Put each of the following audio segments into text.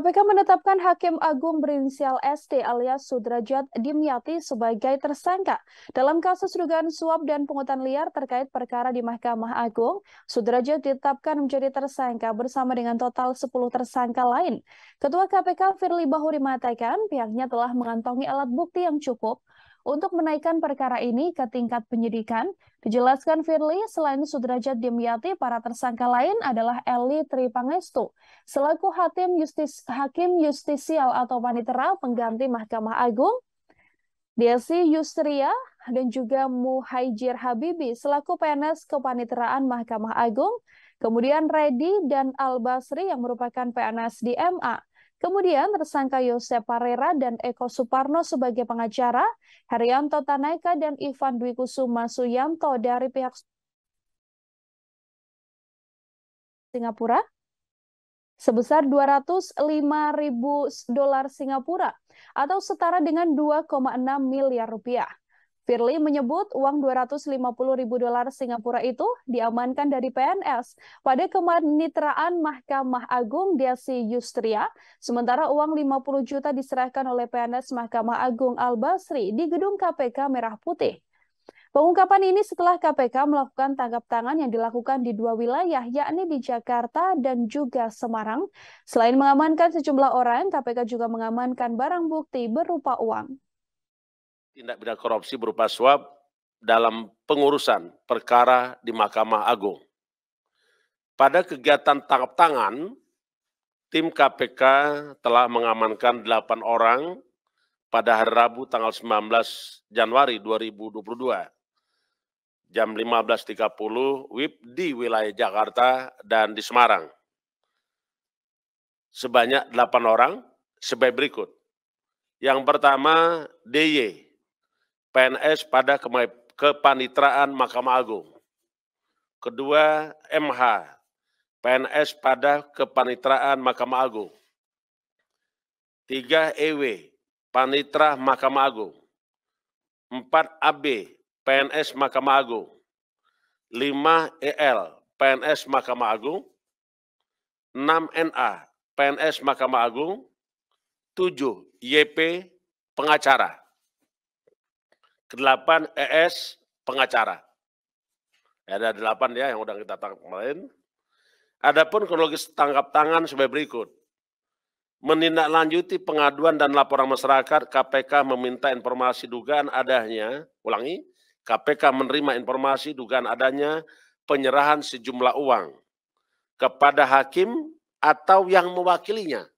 KPK menetapkan Hakim Agung berinisial ST alias Sudrajat Dimyati sebagai tersangka dalam kasus dugaan suap dan pungutan liar terkait perkara di Mahkamah Agung. Sudrajat ditetapkan menjadi tersangka bersama dengan total 10 tersangka lain. Ketua KPK Firly Bahuri mengatakan pihaknya telah mengantongi alat bukti yang cukup untuk menaikkan perkara ini ke tingkat penyidikan. Dijelaskan Firly, selain Sudrajat Dimyati, para tersangka lain adalah Eli Tripangestu selaku Hakim Justisial atau Panitera pengganti Mahkamah Agung, Desi Yustria, dan juga Muhajir Habibi selaku PNS Kepaniteraan Mahkamah Agung, kemudian Redi dan Al-Basri yang merupakan PNS di MA. Kemudian tersangka Yosep Parera dan Eko Suparno sebagai pengacara, Haryanto Tanaika dan Ivan Dwi Kusuma Suyanto dari pihak Singapura sebesar 205.000 dolar Singapura atau setara dengan 2,6 miliar rupiah. Firly menyebut uang 250.000 dolar Singapura itu diamankan dari PNS pada Kepaniteraan Mahkamah Agung Desi Yustria, sementara uang 50 juta diserahkan oleh PNS Mahkamah Agung Al-Basri di gedung KPK Merah Putih. Pengungkapan ini setelah KPK melakukan tangkap tangan yang dilakukan di dua wilayah, yakni di Jakarta dan juga Semarang. Selain mengamankan sejumlah orang, KPK juga mengamankan barang bukti berupa uang. Tindak pidana korupsi berupa suap dalam pengurusan perkara di Mahkamah Agung. Pada kegiatan tangkap tangan, tim KPK telah mengamankan 8 orang pada hari Rabu tanggal 19 Januari 2022. Jam 15.30 WIB di wilayah Jakarta dan di Semarang. Sebanyak 8 orang sebagai berikut. Yang pertama, DY, PNS pada Kepaniteraan Mahkamah Agung. Kedua, MH, PNS pada Kepaniteraan Mahkamah Agung. 3, EW, Panitera Mahkamah Agung. 4, AB, PNS Mahkamah Agung. 5, EL, PNS Mahkamah Agung. 6, NA, PNS Mahkamah Agung. 7, YP, pengacara. 8, ES, pengacara. Ada 8 ya yang udah kita tangkap kemarin. Adapun kronologis tangkap tangan sebagai berikut. Menindaklanjuti pengaduan dan laporan masyarakat, KPK meminta informasi dugaan adanya, KPK menerima informasi dugaan adanya penyerahan sejumlah uang kepada hakim atau yang mewakilinya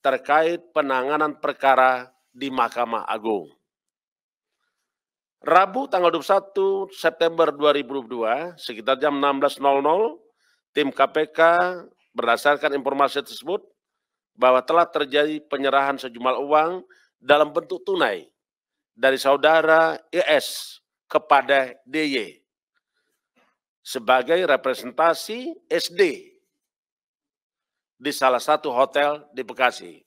terkait penanganan perkara di Mahkamah Agung. Rabu tanggal 21 September 2022 sekitar jam 16.00 tim KPK berdasarkan informasi tersebut bahwa telah terjadi penyerahan sejumlah uang dalam bentuk tunai dari saudara ES kepada DY sebagai representasi SD di salah satu hotel di Bekasi.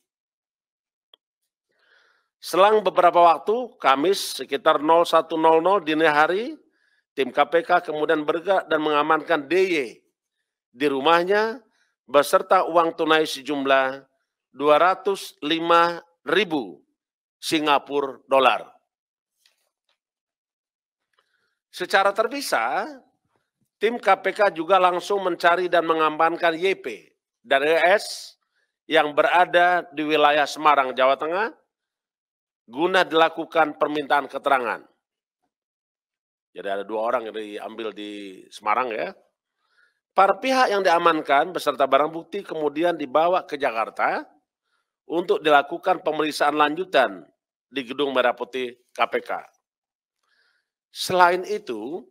Selang beberapa waktu, Kamis sekitar 01.00 dini hari, tim KPK kemudian bergerak dan mengamankan DY di rumahnya beserta uang tunai sejumlah 205.000 Singapura dolar. Secara terpisah, tim KPK juga langsung mencari dan mengamankan YP dan ES yang berada di wilayah Semarang, Jawa Tengah, guna dilakukan permintaan keterangan. Jadi ada 2 orang yang diambil di Semarang ya. Para pihak yang diamankan beserta barang bukti kemudian dibawa ke Jakarta untuk dilakukan pemeriksaan lanjutan di Gedung Merah Putih KPK. Selain itu,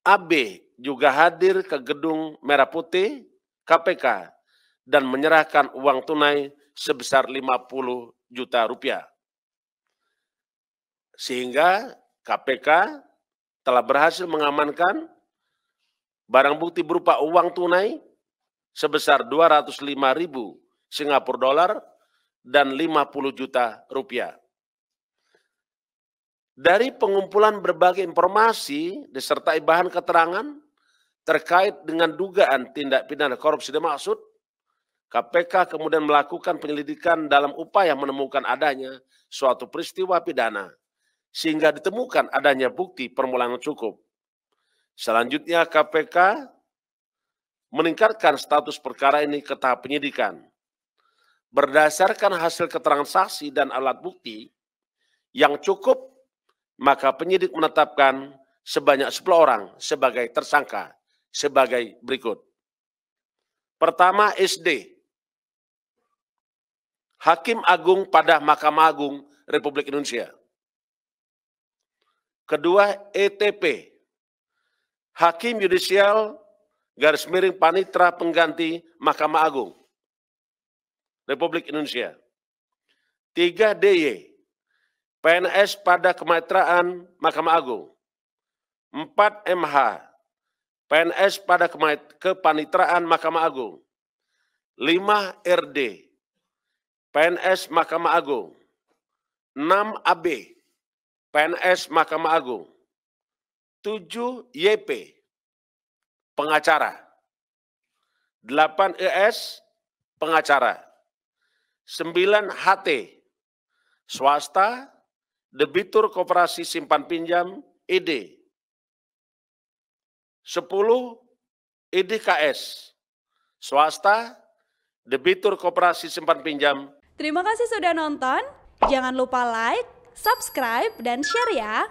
AB juga hadir ke Gedung Merah Putih KPK dan menyerahkan uang tunai sebesar 50 juta rupiah. Sehingga KPK telah berhasil mengamankan barang bukti berupa uang tunai sebesar 205.000 Singapura dolar dan 50 juta rupiah. Dari pengumpulan berbagai informasi disertai bahan keterangan terkait dengan dugaan tindak pidana korupsi dimaksud, KPK kemudian melakukan penyelidikan dalam upaya menemukan adanya suatu peristiwa pidana, sehingga ditemukan adanya bukti permulaan cukup. Selanjutnya KPK meningkatkan status perkara ini ke tahap penyidikan. Berdasarkan hasil keterangan saksi dan alat bukti yang cukup, maka penyidik menetapkan sebanyak 10 orang sebagai tersangka sebagai berikut. Pertama, SD, Hakim Agung pada Mahkamah Agung Republik Indonesia. Kedua, ETP, Hakim Yudisial Panitra Pengganti Mahkamah Agung Republik Indonesia. 3, DY, PNS pada Kemitraan Mahkamah Agung. 4, MH, PNS pada Kepanitraan Mahkamah Agung. 5, RD, PNS Mahkamah Agung. 6, AB, PNS Mahkamah Agung. 7, YP, pengacara. 8, ES, pengacara. 9, HT, swasta, debitur koperasi simpan pinjam, ED. 10, IDKS, swasta, debitur koperasi simpan pinjam. Terima kasih sudah nonton. Jangan lupa like, subscribe, dan share ya.